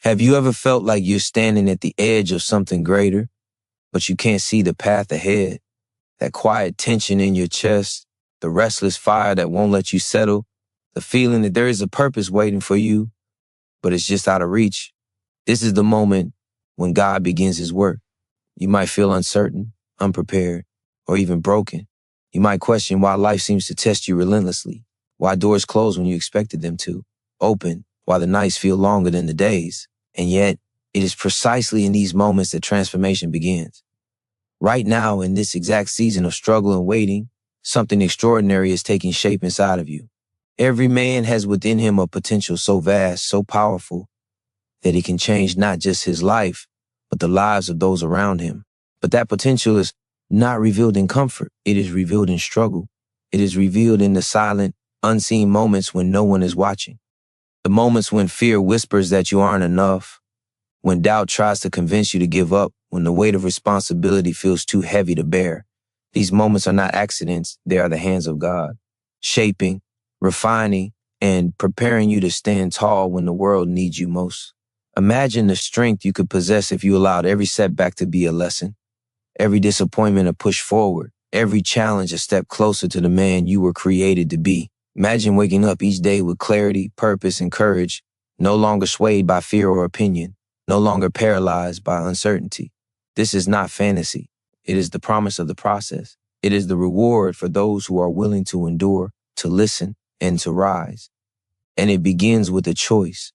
Have you ever felt like you're standing at the edge of something greater, but you can't see the path ahead? That quiet tension in your chest, the restless fire that won't let you settle, the feeling that there is a purpose waiting for you, but it's just out of reach. This is the moment when God begins his work. You might feel uncertain, unprepared, or even broken. You might question why life seems to test you relentlessly, why doors close when you expected them to, open while the nights feel longer than the days. And yet, it is precisely in these moments that transformation begins. Right now, in this exact season of struggle and waiting, something extraordinary is taking shape inside of you. Every man has within him a potential so vast, so powerful, that he can change not just his life, but the lives of those around him. But that potential is not revealed in comfort. It is revealed in struggle. It is revealed in the silent, unseen moments when no one is watching. The moments when fear whispers that you aren't enough, when doubt tries to convince you to give up, when the weight of responsibility feels too heavy to bear. These moments are not accidents, they are the hands of God, shaping, refining, and preparing you to stand tall when the world needs you most. Imagine the strength you could possess if you allowed every setback to be a lesson, every disappointment a push forward, every challenge a step closer to the man you were created to be. Imagine waking up each day with clarity, purpose, and courage, no longer swayed by fear or opinion, no longer paralyzed by uncertainty. This is not fantasy. It is the promise of the process. It is the reward for those who are willing to endure, to listen, and to rise. And it begins with a choice.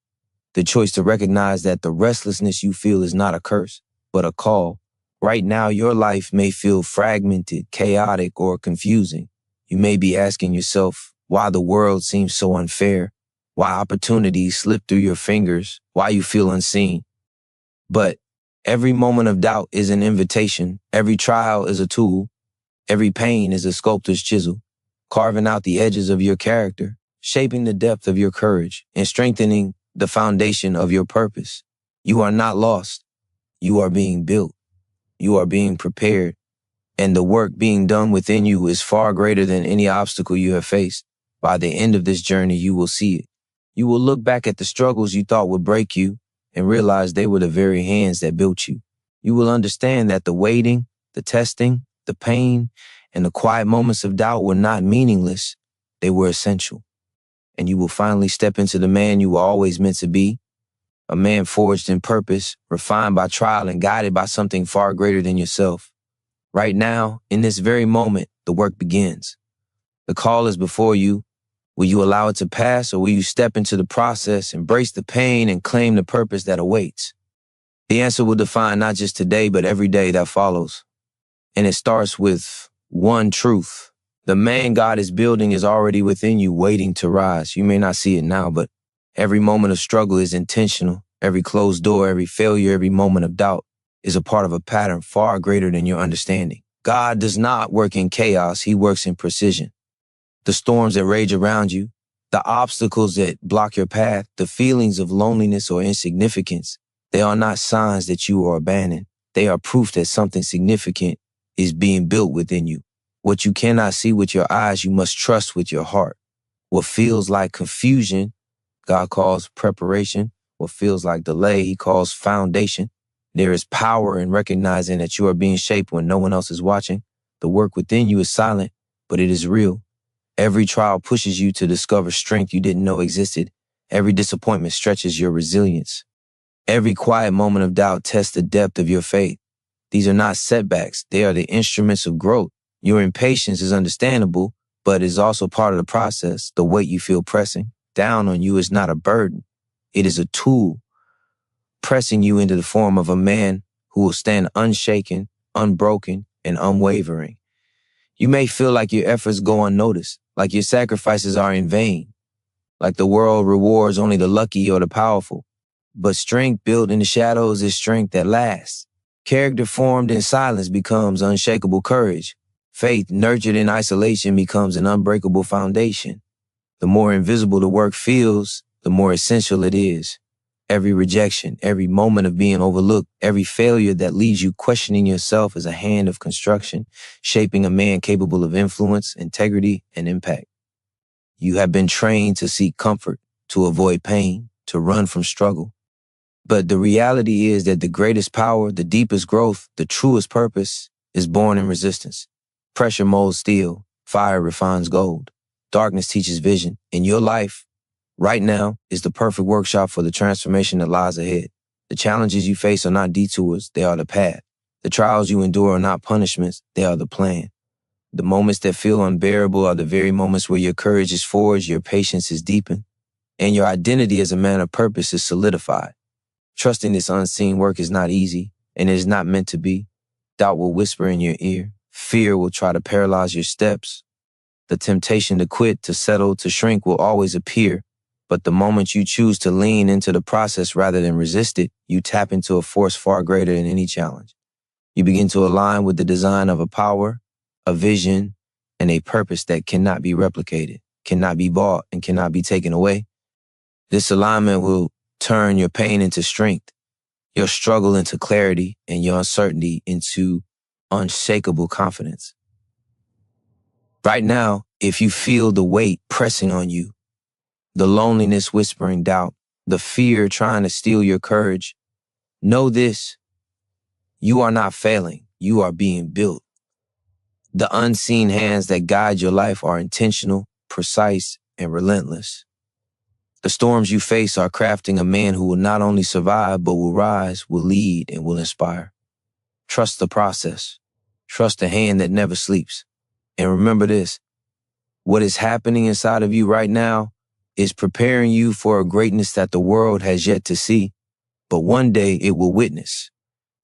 The choice to recognize that the restlessness you feel is not a curse, but a call. Right now, your life may feel fragmented, chaotic, or confusing. You may be asking yourself why the world seems so unfair, why opportunities slip through your fingers, why you feel unseen. But every moment of doubt is an invitation. Every trial is a tool. Every pain is a sculptor's chisel, carving out the edges of your character, shaping the depth of your courage, and strengthening the foundation of your purpose. You are not lost. You are being built. You are being prepared. And the work being done within you is far greater than any obstacle you have faced. By the end of this journey, you will see it. You will look back at the struggles you thought would break you and realize they were the very hands that built you. You will understand that the waiting, the testing, the pain, and the quiet moments of doubt were not meaningless. They were essential. And you will finally step into the man you were always meant to be, a man forged in purpose, refined by trial, and guided by something far greater than yourself. Right now, in this very moment, the work begins. The call is before you. Will you allow it to pass, or will you step into the process, embrace the pain, and claim the purpose that awaits? The answer will define not just today, but every day that follows. And it starts with one truth. The man God is building is already within you, waiting to rise. You may not see it now, but every moment of struggle is intentional. Every closed door, every failure, every moment of doubt is a part of a pattern far greater than your understanding. God does not work in chaos. He works in precision. The storms that rage around you, the obstacles that block your path, the feelings of loneliness or insignificance, they are not signs that you are abandoned. They are proof that something significant is being built within you. What you cannot see with your eyes, you must trust with your heart. What feels like confusion, God calls preparation. What feels like delay, he calls foundation. There is power in recognizing that you are being shaped when no one else is watching. The work within you is silent, but it is real. Every trial pushes you to discover strength you didn't know existed. Every disappointment stretches your resilience. Every quiet moment of doubt tests the depth of your faith. These are not setbacks. They are the instruments of growth. Your impatience is understandable, but is also part of the process. The weight you feel pressing down on you is not a burden. It is a tool, pressing you into the form of a man who will stand unshaken, unbroken, and unwavering. You may feel like your efforts go unnoticed, like your sacrifices are in vain, like the world rewards only the lucky or the powerful. But strength built in the shadows is strength that lasts. Character formed in silence becomes unshakable courage. Faith nurtured in isolation becomes an unbreakable foundation. The more invisible the work feels, the more essential it is. Every rejection, every moment of being overlooked, every failure that leaves you questioning yourself is a hand of construction, shaping a man capable of influence, integrity, and impact. You have been trained to seek comfort, to avoid pain, to run from struggle. But the reality is that the greatest power, the deepest growth, the truest purpose is born in resistance. Pressure molds steel, fire refines gold, darkness teaches vision. In your life, right now, is the perfect workshop for the transformation that lies ahead. The challenges you face are not detours, they are the path. The trials you endure are not punishments, they are the plan. The moments that feel unbearable are the very moments where your courage is forged, your patience is deepened, and your identity as a man of purpose is solidified. Trusting this unseen work is not easy, and it is not meant to be. Doubt will whisper in your ear. Fear will try to paralyze your steps. The temptation to quit, to settle, to shrink will always appear. But the moment you choose to lean into the process rather than resist it, you tap into a force far greater than any challenge. You begin to align with the design of a power, a vision, and a purpose that cannot be replicated, cannot be bought, and cannot be taken away. This alignment will turn your pain into strength, your struggle into clarity, and your uncertainty into unshakable confidence. Right now, if you feel the weight pressing on you, the loneliness whispering doubt, the fear trying to steal your courage, know this: you are not failing, you are being built. The unseen hands that guide your life are intentional, precise, and relentless. The storms you face are crafting a man who will not only survive, but will rise, will lead, and will inspire. Trust the process. Trust the hand that never sleeps. And remember this: what is happening inside of you right now is preparing you for a greatness that the world has yet to see, but one day it will witness.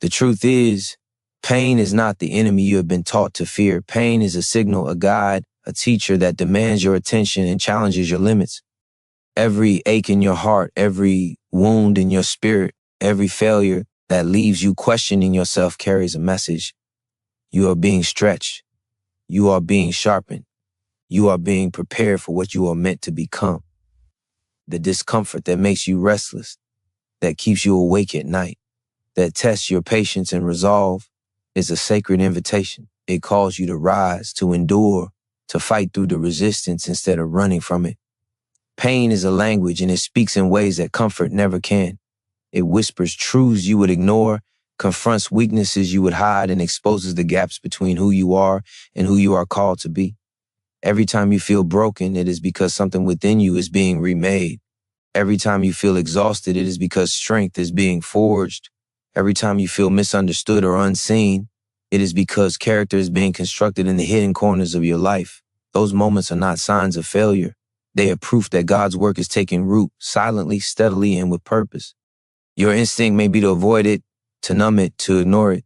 The truth is, pain is not the enemy you have been taught to fear. Pain is a signal, a guide, a teacher that demands your attention and challenges your limits. Every ache in your heart, every wound in your spirit, every failure that leaves you questioning yourself carries a message. You are being stretched. You are being sharpened. You are being prepared for what you are meant to become. The discomfort that makes you restless, that keeps you awake at night, that tests your patience and resolve, is a sacred invitation. It calls you to rise, to endure, to fight through the resistance instead of running from it. Pain is a language, and it speaks in ways that comfort never can. It whispers truths you would ignore, confronts weaknesses you would hide, and exposes the gaps between who you are and who you are called to be. Every time you feel broken, it is because something within you is being remade. Every time you feel exhausted, it is because strength is being forged. Every time you feel misunderstood or unseen, it is because character is being constructed in the hidden corners of your life. Those moments are not signs of failure. They are proof that God's work is taking root, silently, steadily, and with purpose. Your instinct may be to avoid it, to numb it, to ignore it.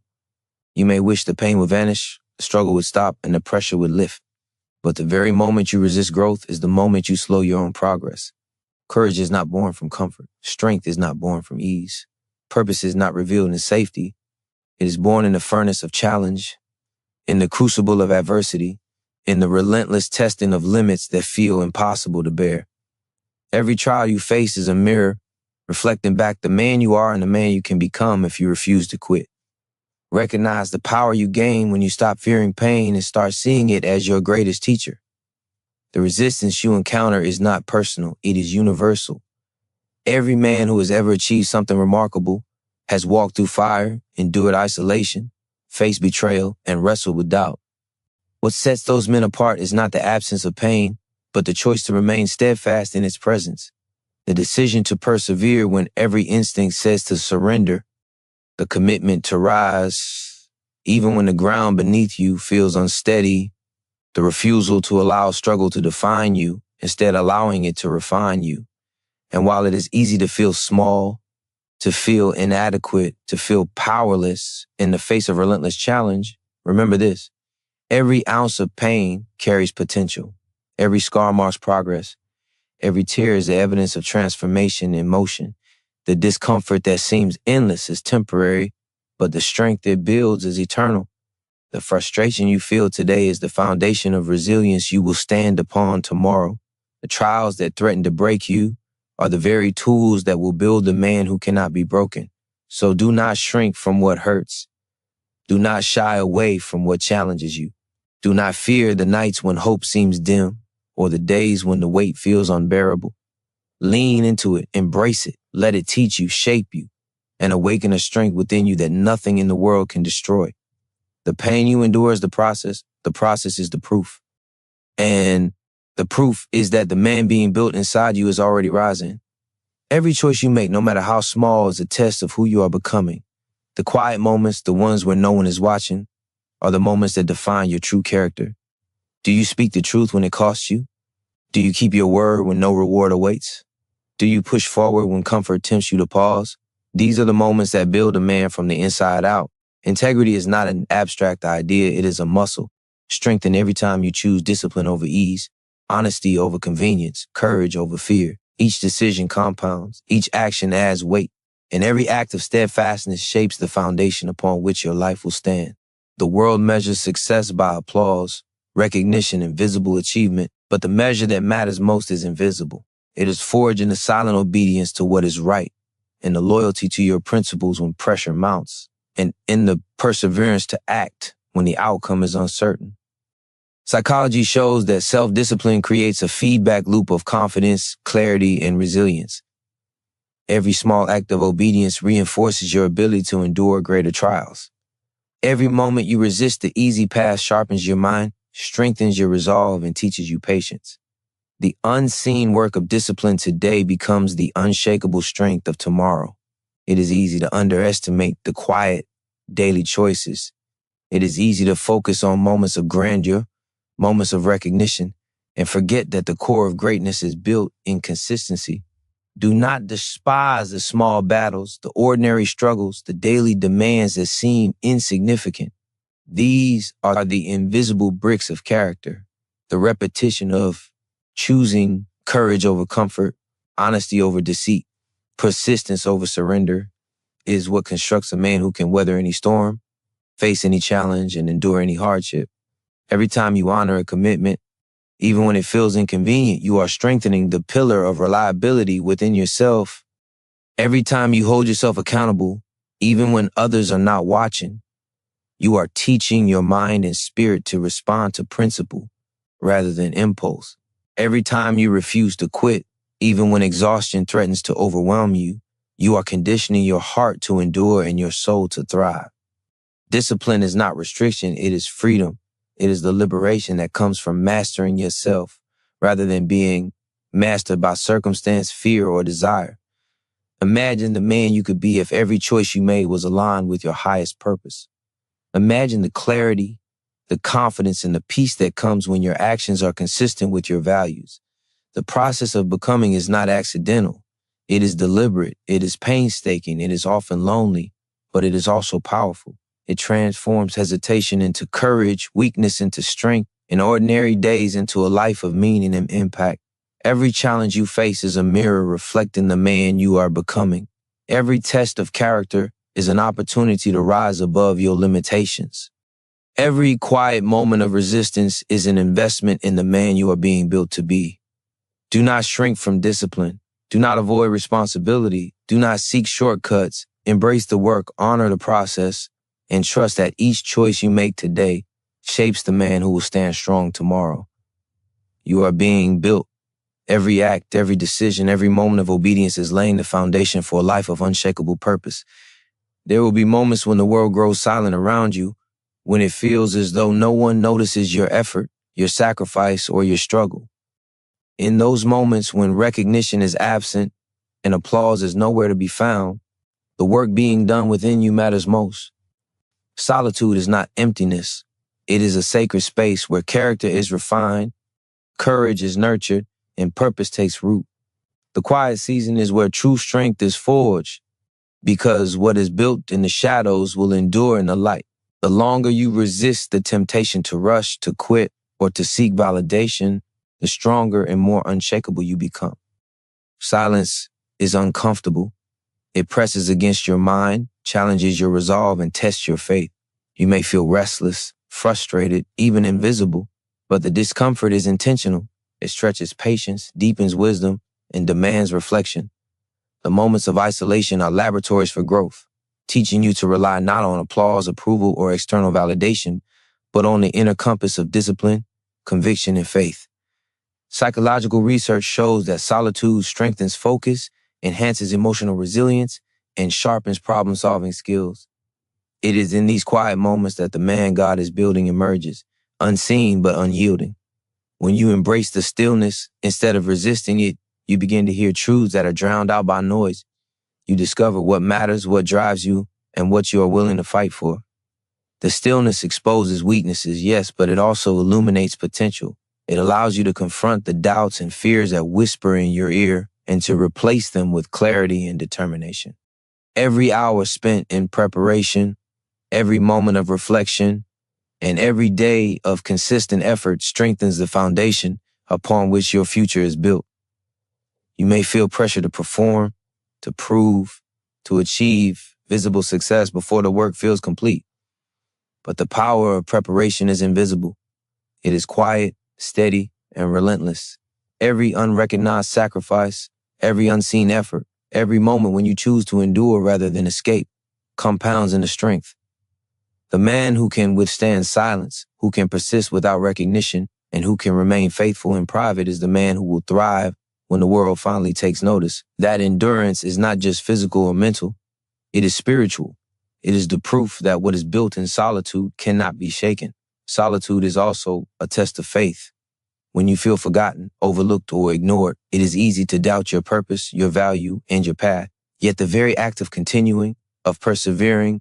You may wish the pain would vanish, the struggle would stop, and the pressure would lift. But the very moment you resist growth is the moment you slow your own progress. Courage is not born from comfort. Strength is not born from ease. Purpose is not revealed in safety. It is born in the furnace of challenge, in the crucible of adversity, in the relentless testing of limits that feel impossible to bear. Every trial you face is a mirror, reflecting back the man you are and the man you can become if you refuse to quit. Recognize the power you gain when you stop fearing pain and start seeing it as your greatest teacher. The resistance you encounter is not personal, it is universal. Every man who has ever achieved something remarkable has walked through fire, endured isolation, faced betrayal, and wrestled with doubt. What sets those men apart is not the absence of pain, but the choice to remain steadfast in its presence. The decision to persevere when every instinct says to surrender. The commitment to rise, even when the ground beneath you feels unsteady. The refusal to allow struggle to define you, instead allowing it to refine you. And while it is easy to feel small, to feel inadequate, to feel powerless in the face of relentless challenge, remember this: every ounce of pain carries potential. Every scar marks progress. Every tear is the evidence of transformation in motion. The discomfort that seems endless is temporary, but the strength it builds is eternal. The frustration you feel today is the foundation of resilience you will stand upon tomorrow. The trials that threaten to break you are the very tools that will build the man who cannot be broken. So do not shrink from what hurts. Do not shy away from what challenges you. Do not fear the nights when hope seems dim or the days when the weight feels unbearable. Lean into it, embrace it, let it teach you, shape you, and awaken a strength within you that nothing in the world can destroy. The pain you endure is the process. The process is the proof. And the proof is that the man being built inside you is already rising. Every choice you make, no matter how small, is a test of who you are becoming. The quiet moments, the ones where no one is watching, are the moments that define your true character. Do you speak the truth when it costs you? Do you keep your word when no reward awaits? Do you push forward when comfort tempts you to pause? These are the moments that build a man from the inside out. Integrity is not an abstract idea, it is a muscle. Strengthened every time you choose discipline over ease, honesty over convenience, courage over fear. Each decision compounds, each action adds weight, and every act of steadfastness shapes the foundation upon which your life will stand. The world measures success by applause, recognition, and visible achievement, but the measure that matters most is invisible. It is forged in the silent obedience to what is right, in the loyalty to your principles when pressure mounts, and in the perseverance to act when the outcome is uncertain. Psychology shows that self-discipline creates a feedback loop of confidence, clarity, and resilience. Every small act of obedience reinforces your ability to endure greater trials. Every moment you resist the easy path sharpens your mind, strengthens your resolve, and teaches you patience. The unseen work of discipline today becomes the unshakable strength of tomorrow. It is easy to underestimate the quiet, daily choices. It is easy to focus on moments of grandeur, moments of recognition, and forget that the core of greatness is built in consistency. Do not despise the small battles, the ordinary struggles, the daily demands that seem insignificant. These are the invisible bricks of character, the repetition of choosing courage over comfort, honesty over deceit, persistence over surrender is what constructs a man who can weather any storm, face any challenge, and endure any hardship. Every time you honor a commitment, even when it feels inconvenient, you are strengthening the pillar of reliability within yourself. Every time you hold yourself accountable, even when others are not watching, you are teaching your mind and spirit to respond to principle rather than impulse. Every time you refuse to quit, even when exhaustion threatens to overwhelm you, you are conditioning your heart to endure and your soul to thrive. Discipline is not restriction, it is freedom. It is the liberation that comes from mastering yourself rather than being mastered by circumstance, fear, or desire. Imagine the man you could be if every choice you made was aligned with your highest purpose. Imagine the clarity, the confidence, and the peace that comes when your actions are consistent with your values. The process of becoming is not accidental. It is deliberate. It is painstaking. It is often lonely, but it is also powerful. It transforms hesitation into courage, weakness into strength, and ordinary days into a life of meaning and impact. Every challenge you face is a mirror reflecting the man you are becoming. Every test of character is an opportunity to rise above your limitations. Every quiet moment of resistance is an investment in the man you are being built to be. Do not shrink from discipline. Do not avoid responsibility. Do not seek shortcuts. Embrace the work, honor the process, and trust that each choice you make today shapes the man who will stand strong tomorrow. You are being built. Every act, every decision, every moment of obedience is laying the foundation for a life of unshakable purpose. There will be moments when the world grows silent around you, when it feels as though no one notices your effort, your sacrifice, or your struggle. In those moments when recognition is absent and applause is nowhere to be found, the work being done within you matters most. Solitude is not emptiness. It is a sacred space where character is refined, courage is nurtured, and purpose takes root. The quiet season is where true strength is forged, because what is built in the shadows will endure in the light. The longer you resist the temptation to rush, to quit, or to seek validation, the stronger and more unshakable you become. Silence is uncomfortable. It presses against your mind, challenges your resolve, and tests your faith. You may feel restless, frustrated, even invisible, but the discomfort is intentional. It stretches patience, deepens wisdom, and demands reflection. The moments of isolation are laboratories for growth, teaching you to rely not on applause, approval, or external validation, but on the inner compass of discipline, conviction, and faith. Psychological research shows that solitude strengthens focus, enhances emotional resilience, and sharpens problem-solving skills. It is in these quiet moments that the man God is building emerges, unseen but unyielding. When you embrace the stillness instead of resisting it, you begin to hear truths that are drowned out by noise. You discover what matters, what drives you, and what you are willing to fight for. The stillness exposes weaknesses, yes, but it also illuminates potential. It allows you to confront the doubts and fears that whisper in your ear and to replace them with clarity and determination. Every hour spent in preparation, every moment of reflection, and every day of consistent effort strengthens the foundation upon which your future is built. You may feel pressure to perform, to prove, to achieve visible success before the work feels complete. But the power of preparation is invisible. It is quiet, steady, and relentless. Every unrecognized sacrifice, every unseen effort, every moment when you choose to endure rather than escape, compounds into strength. The man who can withstand silence, who can persist without recognition, and who can remain faithful in private is the man who will thrive when the world finally takes notice. That endurance is not just physical or mental, it is spiritual. It is the proof that what is built in solitude cannot be shaken. Solitude is also a test of faith. When you feel forgotten, overlooked, or ignored, it is easy to doubt your purpose, your value, and your path. Yet the very act of continuing, of persevering,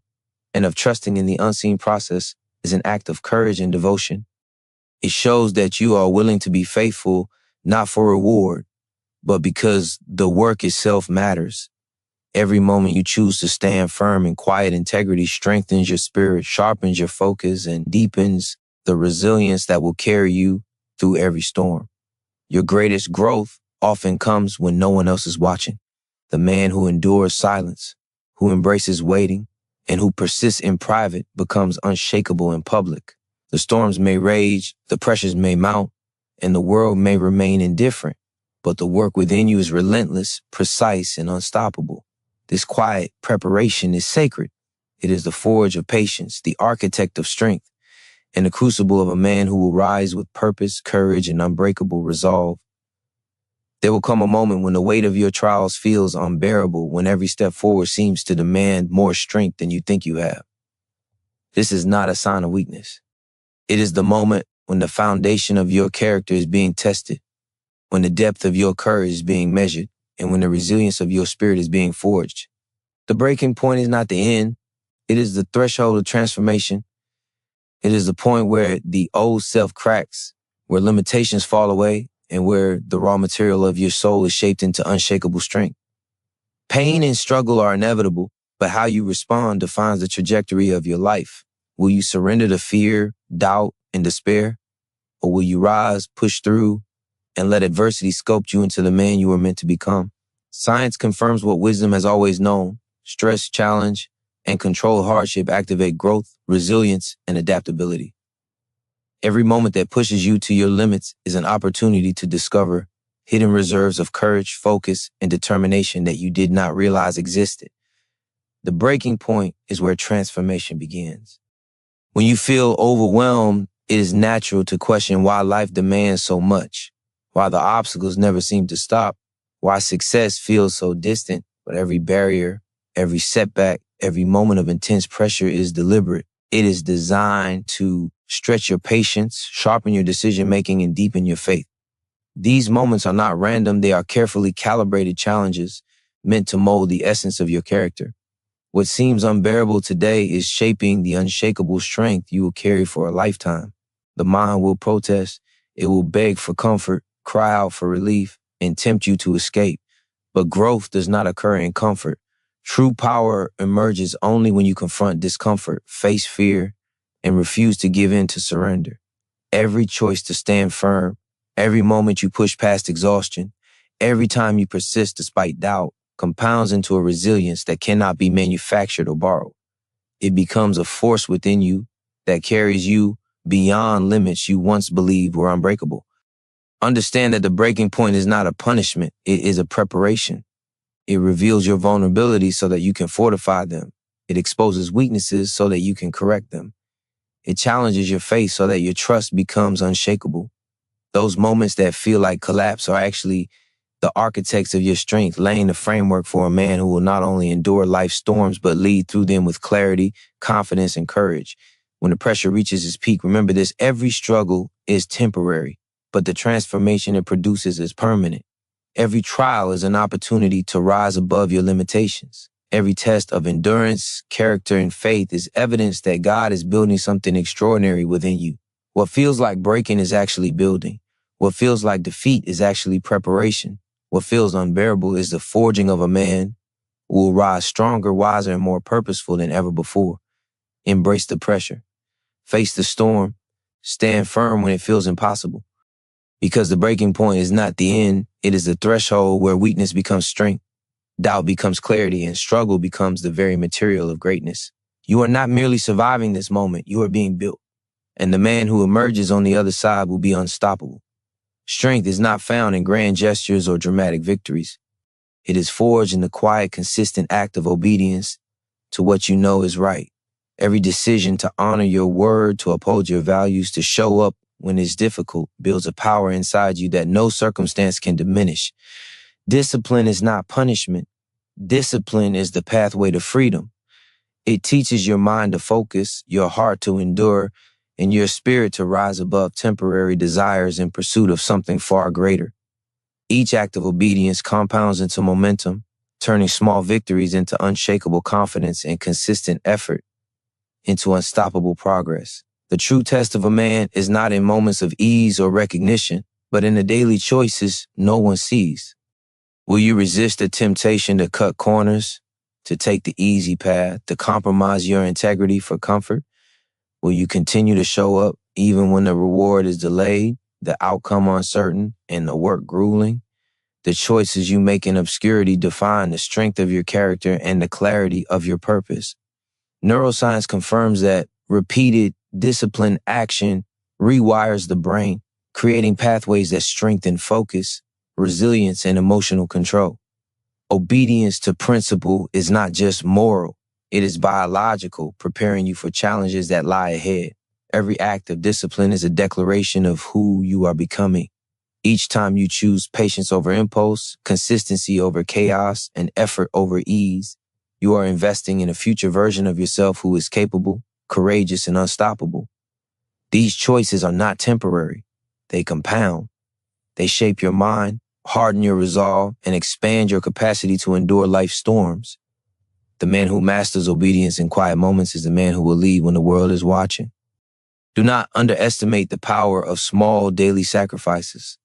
and of trusting in the unseen process is an act of courage and devotion. It shows that you are willing to be faithful, not for reward, but because the work itself matters. Every moment you choose to stand firm in quiet integrity strengthens your spirit, sharpens your focus, and deepens the resilience that will carry you through every storm. Your greatest growth often comes when no one else is watching. The man who endures silence, who embraces waiting, and who persists in private becomes unshakable in public. The storms may rage, the pressures may mount, and the world may remain indifferent, but the work within you is relentless, precise, and unstoppable. This quiet preparation is sacred. It is the forge of patience, the architect of strength, and the crucible of a man who will rise with purpose, courage, and unbreakable resolve. There will come a moment when the weight of your trials feels unbearable, when every step forward seems to demand more strength than you think you have. This is not a sign of weakness. It is the moment when the foundation of your character is being tested, when the depth of your courage is being measured, and when the resilience of your spirit is being forged. The breaking point is not the end. It is the threshold of transformation. It is the point where the old self cracks, where limitations fall away, and where the raw material of your soul is shaped into unshakable strength. Pain and struggle are inevitable, but how you respond defines the trajectory of your life. Will you surrender to fear, doubt, and despair? Or will you rise, push through, and let adversity sculpt you into the man you were meant to become? Science confirms what wisdom has always known. Stress, challenge, and controlled hardship activate growth, resilience, and adaptability. Every moment that pushes you to your limits is an opportunity to discover hidden reserves of courage, focus, and determination that you did not realize existed. The breaking point is where transformation begins. When you feel overwhelmed, it is natural to question why life demands so much, why the obstacles never seem to stop, why success feels so distant, but every barrier, every setback, every moment of intense pressure is deliberate. It is designed to stretch your patience, sharpen your decision-making, and deepen your faith. These moments are not random. They are carefully calibrated challenges meant to mold the essence of your character. What seems unbearable today is shaping the unshakable strength you will carry for a lifetime. The mind will protest. It will beg for comfort, cry out for relief, and tempt you to escape. But growth does not occur in comfort. True power emerges only when you confront discomfort, face fear, and refuse to give in to surrender. Every choice to stand firm, every moment you push past exhaustion, every time you persist despite doubt, compounds into a resilience that cannot be manufactured or borrowed. It becomes a force within you that carries you beyond limits you once believed were unbreakable. Understand that the breaking point is not a punishment, it is a preparation. It reveals your vulnerabilities so that you can fortify them. It exposes weaknesses so that you can correct them. It challenges your faith so that your trust becomes unshakable. Those moments that feel like collapse are actually the architects of your strength, laying the framework for a man who will not only endure life's storms, but lead through them with clarity, confidence, and courage. When the pressure reaches its peak, remember this: every struggle is temporary, but the transformation it produces is permanent. Every trial is an opportunity to rise above your limitations. Every test of endurance, character, and faith is evidence that God is building something extraordinary within you. What feels like breaking is actually building. What feels like defeat is actually preparation. What feels unbearable is the forging of a man who will rise stronger, wiser, and more purposeful than ever before. Embrace the pressure. Face the storm. Stand firm when it feels impossible. Because the breaking point is not the end, it is the threshold where weakness becomes strength, doubt becomes clarity, and struggle becomes the very material of greatness. You are not merely surviving this moment, you are being built. And the man who emerges on the other side will be unstoppable. Strength is not found in grand gestures or dramatic victories. It is forged in the quiet, consistent act of obedience to what you know is right. Every decision to honor your word, to uphold your values, to show up when it's difficult, builds a power inside you that no circumstance can diminish. Discipline is not punishment. Discipline is the pathway to freedom. It teaches your mind to focus, your heart to endure, and your spirit to rise above temporary desires in pursuit of something far greater. Each act of obedience compounds into momentum, turning small victories into unshakable confidence and consistent effort into unstoppable progress. The true test of a man is not in moments of ease or recognition, but in the daily choices no one sees. Will you resist the temptation to cut corners, to take the easy path, to compromise your integrity for comfort? Will you continue to show up even when the reward is delayed, the outcome uncertain, and the work grueling? The choices you make in obscurity define the strength of your character and the clarity of your purpose. Neuroscience confirms that repeated, disciplined action rewires the brain, creating pathways that strengthen focus, resilience, and emotional control. Obedience to principle is not just moral, it is biological, preparing you for challenges that lie ahead. Every act of discipline is a declaration of who you are becoming. Each time you choose patience over impulse, consistency over chaos, and effort over ease, you are investing in a future version of yourself who is capable, courageous, and unstoppable. These choices are not temporary. They compound. They shape your mind, harden your resolve, and expand your capacity to endure life's storms. The man who masters obedience in quiet moments is the man who will lead when the world is watching. Do not underestimate the power of small daily sacrifices.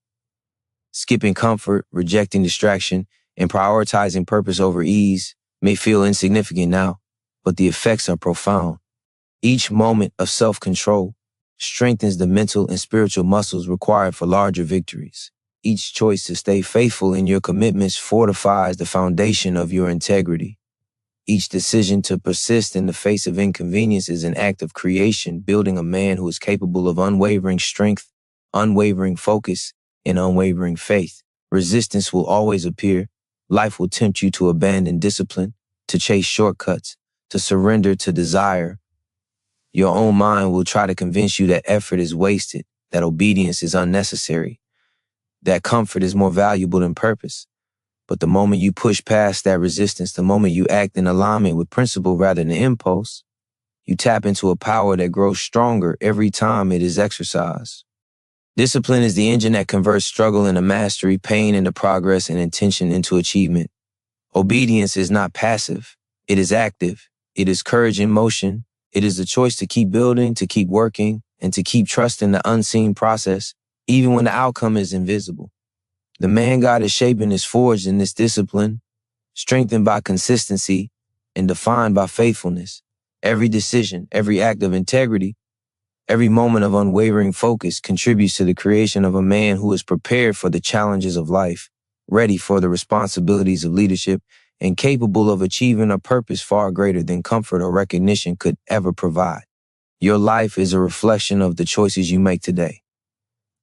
Skipping comfort, rejecting distraction, and prioritizing purpose over ease may feel insignificant now, but the effects are profound. Each moment of self-control strengthens the mental and spiritual muscles required for larger victories. Each choice to stay faithful in your commitments fortifies the foundation of your integrity. Each decision to persist in the face of inconvenience is an act of creation, building a man who is capable of unwavering strength, unwavering focus, and unwavering faith. Resistance will always appear. Life will tempt you to abandon discipline, to chase shortcuts, to surrender to desire. Your own mind will try to convince you that effort is wasted, that obedience is unnecessary, that comfort is more valuable than purpose. But the moment you push past that resistance, the moment you act in alignment with principle rather than impulse, you tap into a power that grows stronger every time it is exercised. Discipline is the engine that converts struggle into mastery, pain into progress, and intention into achievement. Obedience is not passive. It is active. It is courage in motion. It is the choice to keep building, to keep working, and to keep trusting the unseen process, even when the outcome is invisible. The man God is shaping is forged in this discipline, strengthened by consistency, and defined by faithfulness. Every decision, every act of integrity, every moment of unwavering focus contributes to the creation of a man who is prepared for the challenges of life, ready for the responsibilities of leadership, and capable of achieving a purpose far greater than comfort or recognition could ever provide. Your life is a reflection of the choices you make today.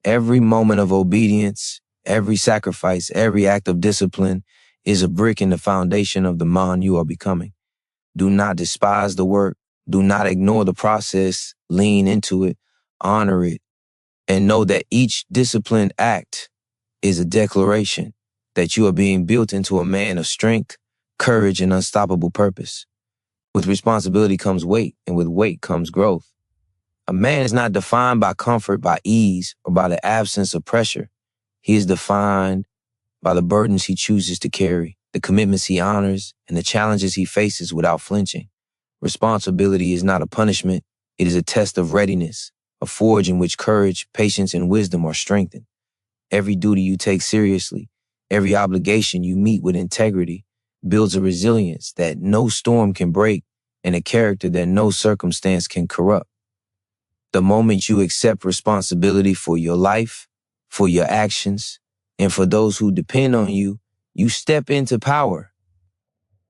Every moment of obedience, every sacrifice, every act of discipline is a brick in the foundation of the man you are becoming. Do not despise the work. Do not ignore the process. Lean into it, honor it, and know that each disciplined act is a declaration. that you are being built into a man of strength, courage, and unstoppable purpose. With responsibility comes weight, and with weight comes growth. A man is not defined by comfort, by ease, or by the absence of pressure. He is defined by the burdens he chooses to carry, the commitments he honors, and the challenges he faces without flinching. Responsibility is not a punishment. It is a test of readiness, a forge in which courage, patience, and wisdom are strengthened. Every duty you take seriously, every obligation you meet with integrity, builds a resilience that no storm can break and a character that no circumstance can corrupt. The moment you accept responsibility for your life, for your actions, and for those who depend on you, you step into power.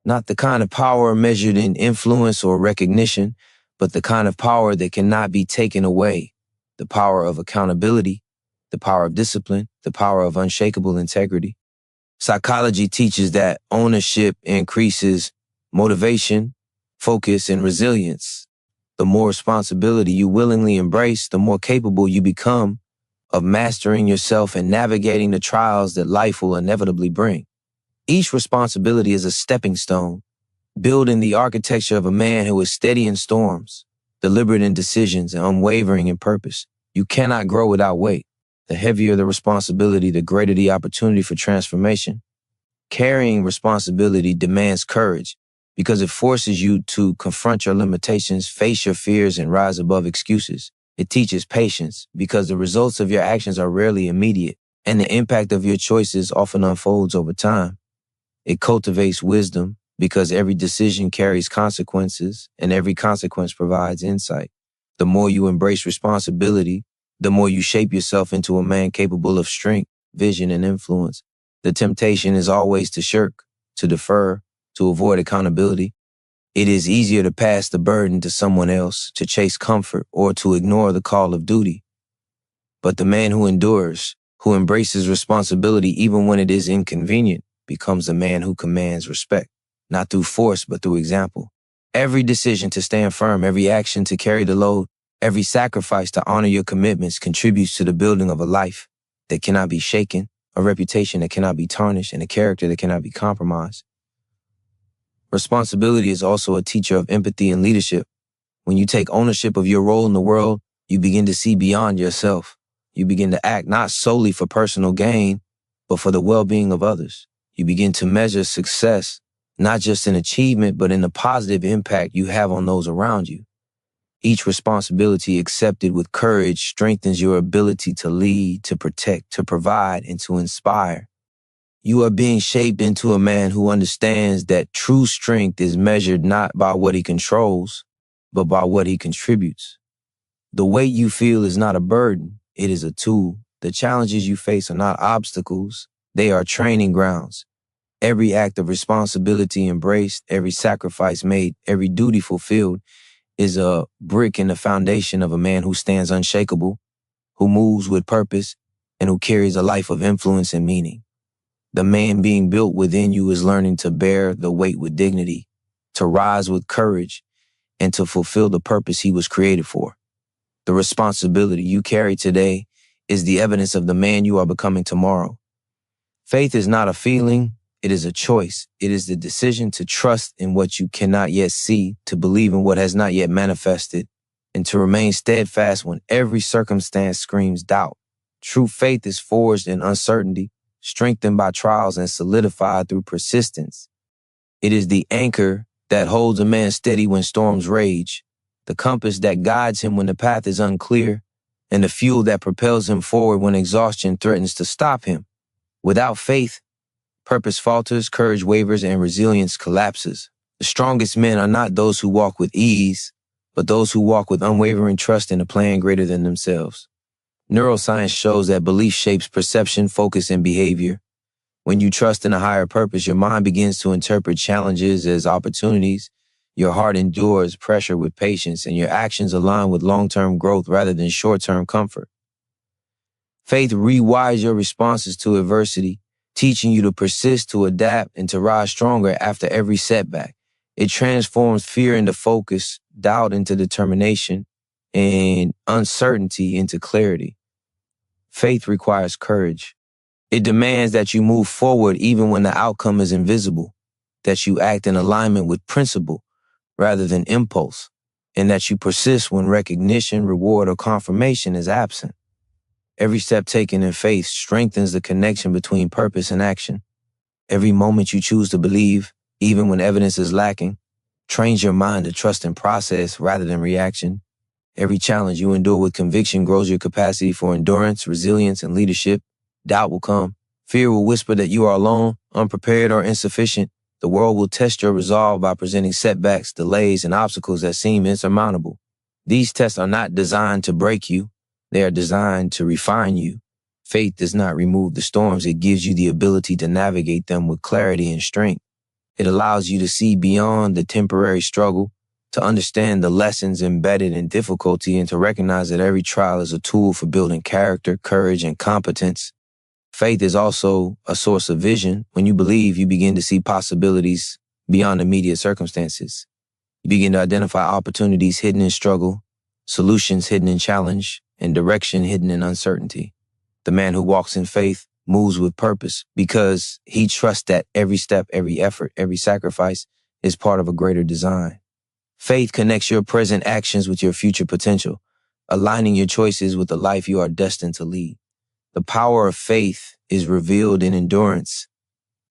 Not the kind of power measured in influence or recognition, but the kind of power that cannot be taken away. The power of accountability, the power of discipline, the power of unshakable integrity. Psychology teaches that ownership increases motivation, focus, and resilience. The more responsibility you willingly embrace, the more capable you become of mastering yourself and navigating the trials that life will inevitably bring. Each responsibility is a stepping stone, building the architecture of a man who is steady in storms, deliberate in decisions, and unwavering in purpose. You cannot grow without weight. The heavier the responsibility, the greater the opportunity for transformation. Carrying responsibility demands courage because it forces you to confront your limitations, face your fears, and rise above excuses. It teaches patience because the results of your actions are rarely immediate, and the impact of your choices often unfolds over time. It cultivates wisdom because every decision carries consequences, and every consequence provides insight. The more you embrace responsibility, the more you shape yourself into a man capable of strength, vision, and influence. The temptation is always to shirk, to defer, to avoid accountability. It is easier to pass the burden to someone else, to chase comfort, or to ignore the call of duty. But the man who endures, who embraces responsibility even when it is inconvenient, becomes a man who commands respect, not through force, but through example. Every decision to stand firm, every action to carry the load, every sacrifice to honor your commitments contributes to the building of a life that cannot be shaken, a reputation that cannot be tarnished, and a character that cannot be compromised. Responsibility is also a teacher of empathy and leadership. When you take ownership of your role in the world, you begin to see beyond yourself. You begin to act not solely for personal gain, but for the well-being of others. You begin to measure success, not just in achievement, but in the positive impact you have on those around you. Each responsibility accepted with courage strengthens your ability to lead, to protect, to provide, and to inspire. You are being shaped into a man who understands that true strength is measured not by what he controls, but by what he contributes. The weight you feel is not a burden, it is a tool. The challenges you face are not obstacles, they are training grounds. Every act of responsibility embraced, every sacrifice made, every duty fulfilled is a brick in the foundation of a man who stands unshakable, who moves with purpose, and who carries a life of influence and meaning. The man being built within you is learning to bear the weight with dignity, to rise with courage, and to fulfill the purpose he was created for. The responsibility you carry today is the evidence of the man you are becoming tomorrow. Faith is not a feeling, it is a choice. It is the decision to trust in what you cannot yet see, to believe in what has not yet manifested, and to remain steadfast when every circumstance screams doubt. True faith is forged in uncertainty, strengthened by trials, and solidified through persistence. It is the anchor that holds a man steady when storms rage, the compass that guides him when the path is unclear, and the fuel that propels him forward when exhaustion threatens to stop him. Without faith, purpose falters, courage wavers, and resilience collapses. The strongest men are not those who walk with ease, but those who walk with unwavering trust in a plan greater than themselves. Neuroscience shows that belief shapes perception, focus, and behavior. When you trust in a higher purpose, your mind begins to interpret challenges as opportunities, your heart endures pressure with patience, and your actions align with long-term growth rather than short-term comfort. Faith rewires your responses to adversity, teaching you to persist, to adapt, and to rise stronger after every setback. It transforms fear into focus, doubt into determination, and uncertainty into clarity. Faith requires courage, It demands that you move forward even when the outcome is invisible, that you act in alignment with principle rather than impulse, and that you persist when recognition, reward, or confirmation is absent. Every step taken in faith strengthens the connection between purpose and action. Every moment you choose to believe, even when evidence is lacking, trains your mind to trust in process rather than reaction. Every challenge you endure with conviction grows your capacity for endurance, resilience, and leadership. Doubt will come. Fear will whisper that you are alone, unprepared, or insufficient. The world will test your resolve by presenting setbacks, delays, and obstacles that seem insurmountable. These tests are not designed to break you. They are designed to refine you. Faith does not remove the storms. It gives you the ability to navigate them with clarity and strength. It allows you to see beyond the temporary struggle, to understand the lessons embedded in difficulty, and to recognize that every trial is a tool for building character, courage, and competence. Faith is also a source of vision. When you believe, you begin to see possibilities beyond immediate circumstances. You begin to identify opportunities hidden in struggle, solutions hidden in challenge, and direction hidden in uncertainty. The man who walks in faith moves with purpose because he trusts that every step, every effort, every sacrifice is part of a greater design. Faith connects your present actions with your future potential, aligning your choices with the life you are destined to lead. The power of faith is revealed in endurance.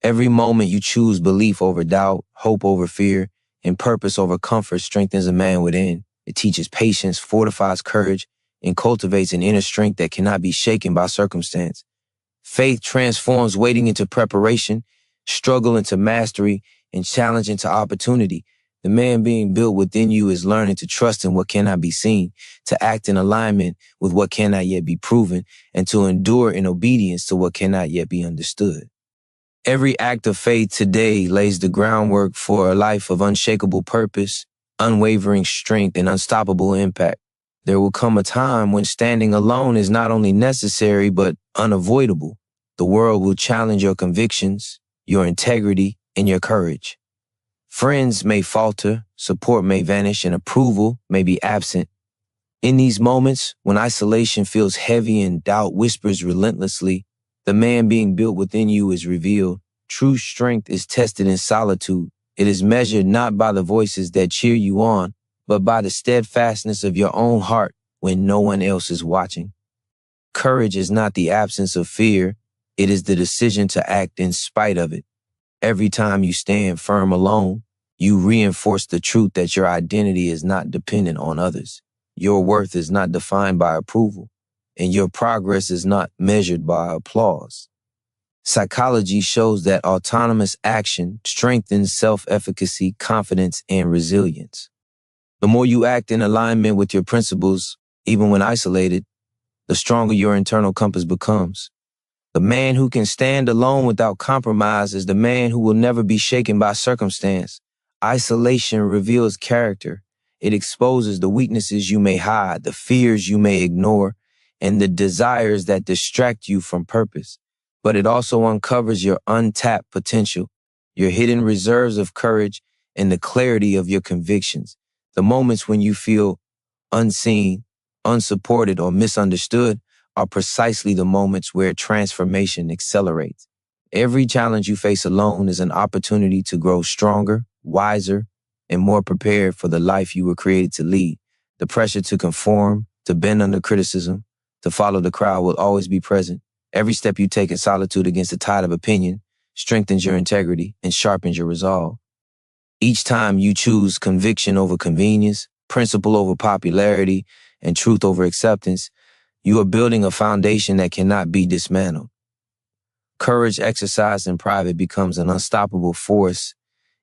Every moment you choose belief over doubt, hope over fear, and purpose over comfort strengthens a man within. It teaches patience, fortifies courage, and cultivates an inner strength that cannot be shaken by circumstance. Faith transforms waiting into preparation, struggle into mastery, and challenge into opportunity. The man being built within you is learning to trust in what cannot be seen, to act in alignment with what cannot yet be proven, and to endure in obedience to what cannot yet be understood. Every act of faith today lays the groundwork for a life of unshakable purpose, unwavering strength, and unstoppable impact. There will come a time when standing alone is not only necessary, but unavoidable. The world will challenge your convictions, your integrity, and your courage. Friends may falter, support may vanish, and approval may be absent. In these moments, when isolation feels heavy and doubt whispers relentlessly, the man being built within you is revealed. True strength is tested in solitude. It is measured not by the voices that cheer you on, but by the steadfastness of your own heart when no one else is watching. Courage is not the absence of fear. It is the decision to act in spite of it. Every time you stand firm alone, you reinforce the truth that your identity is not dependent on others. Your worth is not defined by approval, and your progress is not measured by applause. Psychology shows that autonomous action strengthens self-efficacy, confidence, and resilience. The more you act in alignment with your principles, even when isolated, the stronger your internal compass becomes. The man who can stand alone without compromise is the man who will never be shaken by circumstance. Isolation reveals character. It exposes the weaknesses you may hide, the fears you may ignore, and the desires that distract you from purpose. But it also uncovers your untapped potential, your hidden reserves of courage, and the clarity of your convictions. The moments when you feel unseen, unsupported, or misunderstood are precisely the moments where transformation accelerates. Every challenge you face alone is an opportunity to grow stronger, wiser, and more prepared for the life you were created to lead. The pressure to conform, to bend under criticism, to follow the crowd will always be present. Every step you take in solitude against the tide of opinion strengthens your integrity and sharpens your resolve. Each time you choose conviction over convenience, principle over popularity, and truth over acceptance, you are building a foundation that cannot be dismantled. Courage exercised in private becomes an unstoppable force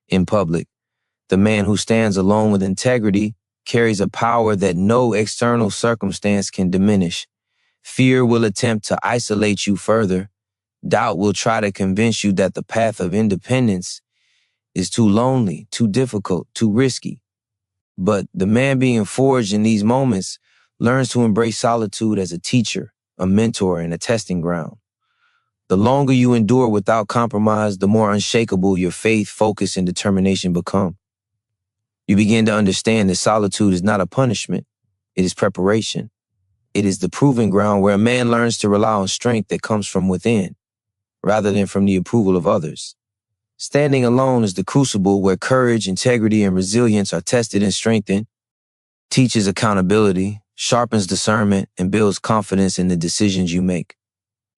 in public. The man who stands alone with integrity carries a power that no external circumstance can diminish. Fear will attempt to isolate you further. Doubt will try to convince you that the path of independence is too lonely, too difficult, too risky. But the man being forged in these moments learns to embrace solitude as a teacher, a mentor, and a testing ground. The longer you endure without compromise, the more unshakable your faith, focus, and determination become. You begin to understand that solitude is not a punishment. It is preparation. It is the proving ground where a man learns to rely on strength that comes from within. rather than from the approval of others. Standing alone is the crucible where courage, integrity, and resilience are tested and strengthened, teaches accountability, sharpens discernment, and builds confidence in the decisions you make.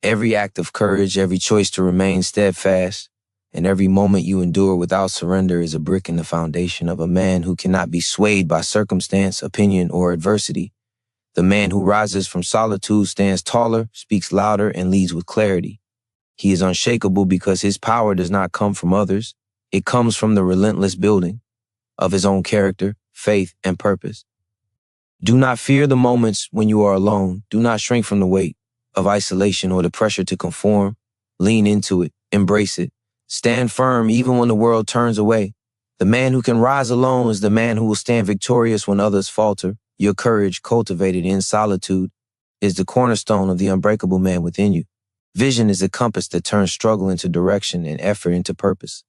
Every act of courage, every choice to remain steadfast, and every moment you endure without surrender is a brick in the foundation of a man who cannot be swayed by circumstance, opinion, or adversity. The man who rises from solitude stands taller, speaks louder, and leads with clarity. He is unshakable because his power does not come from others. It comes from the relentless building of his own character, faith, and purpose. Do not fear the moments when you are alone. Do not shrink from the weight of isolation or the pressure to conform. Lean into it, embrace it. Stand firm even when the world turns away. The man who can rise alone is the man who will stand victorious when others falter. Your courage, cultivated in solitude, is the cornerstone of the unbreakable man within you. Vision is a compass that turns struggle into direction and effort into purpose.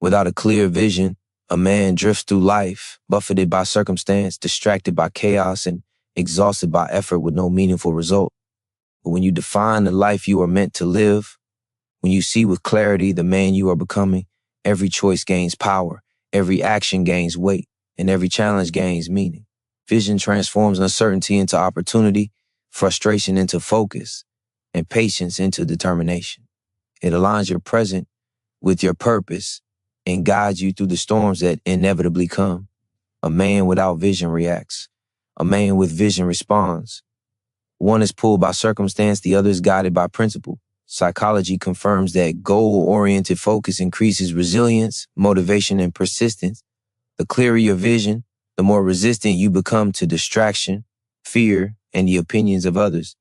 Without a clear vision, a man drifts through life, buffeted by circumstance, distracted by chaos, and exhausted by effort with no meaningful result. But when you define the life you are meant to live, when you see with clarity the man you are becoming, every choice gains power, every action gains weight, and every challenge gains meaning. Vision transforms uncertainty into opportunity, frustration into focus, and patience into determination. It aligns your present with your purpose and guides you through the storms that inevitably come. A man without vision reacts. A man with vision responds. One is pulled by circumstance, the other is guided by principle. Psychology confirms that goal-oriented focus increases resilience, motivation, and persistence. The clearer your vision, the more resistant you become to distraction, fear, and the opinions of others.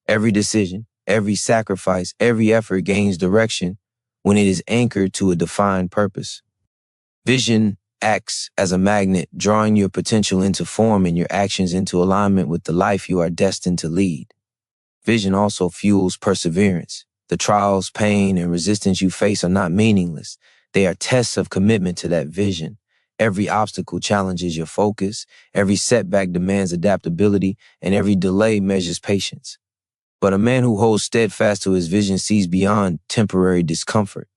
Every decision, every sacrifice, every effort gains direction when it is anchored to a defined purpose. Vision acts as a magnet, drawing your potential into form and your actions into alignment with the life you are destined to lead. Vision also fuels perseverance. The trials, pain, and resistance you face are not meaningless. They are tests of commitment to that vision. Every obstacle challenges your focus, every setback demands adaptability, and every delay measures patience. But a man who holds steadfast to his vision sees beyond temporary discomfort.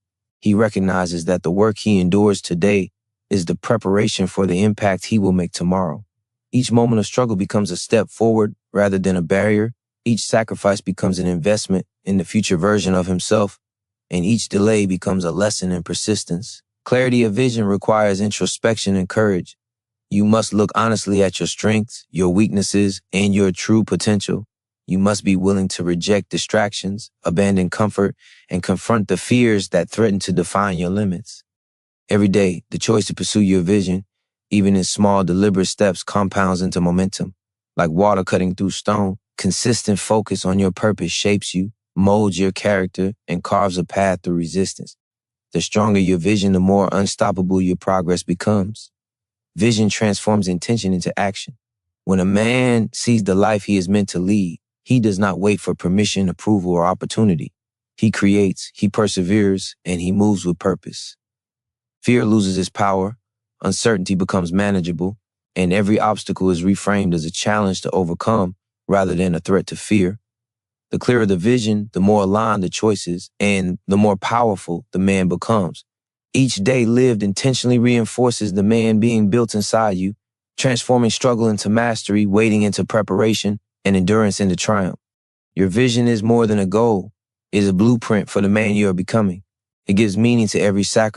He recognizes that the work he endures today is the preparation for the impact he will make tomorrow. Each moment of struggle becomes a step forward rather than a barrier. Each sacrifice becomes an investment in the future version of himself, and each delay becomes a lesson in persistence. Clarity of vision requires introspection and courage. You must look honestly at your strengths, your weaknesses, and your true potential. You must be willing to reject distractions, abandon comfort, and confront the fears that threaten to define your limits. Every day, the choice to pursue your vision, even in small, deliberate steps, compounds into momentum. Like water cutting through stone, consistent focus on your purpose shapes you, molds your character, and carves a path through resistance. The stronger your vision, the more unstoppable your progress becomes. Vision transforms intention into action. When a man sees the life he is meant to lead, he does not wait for permission, approval, or opportunity. He creates, he perseveres, and he moves with purpose. Fear loses its power, uncertainty becomes manageable, and every obstacle is reframed as a challenge to overcome rather than a threat to fear. The clearer the vision, the more aligned the choices, and the more powerful the man becomes. Each day lived intentionally reinforces the man being built inside you, transforming struggle into mastery, waiting into preparation, and endurance into triumph. Your vision is more than a goal. It is a blueprint for the man you are becoming. It gives meaning to every sacrifice.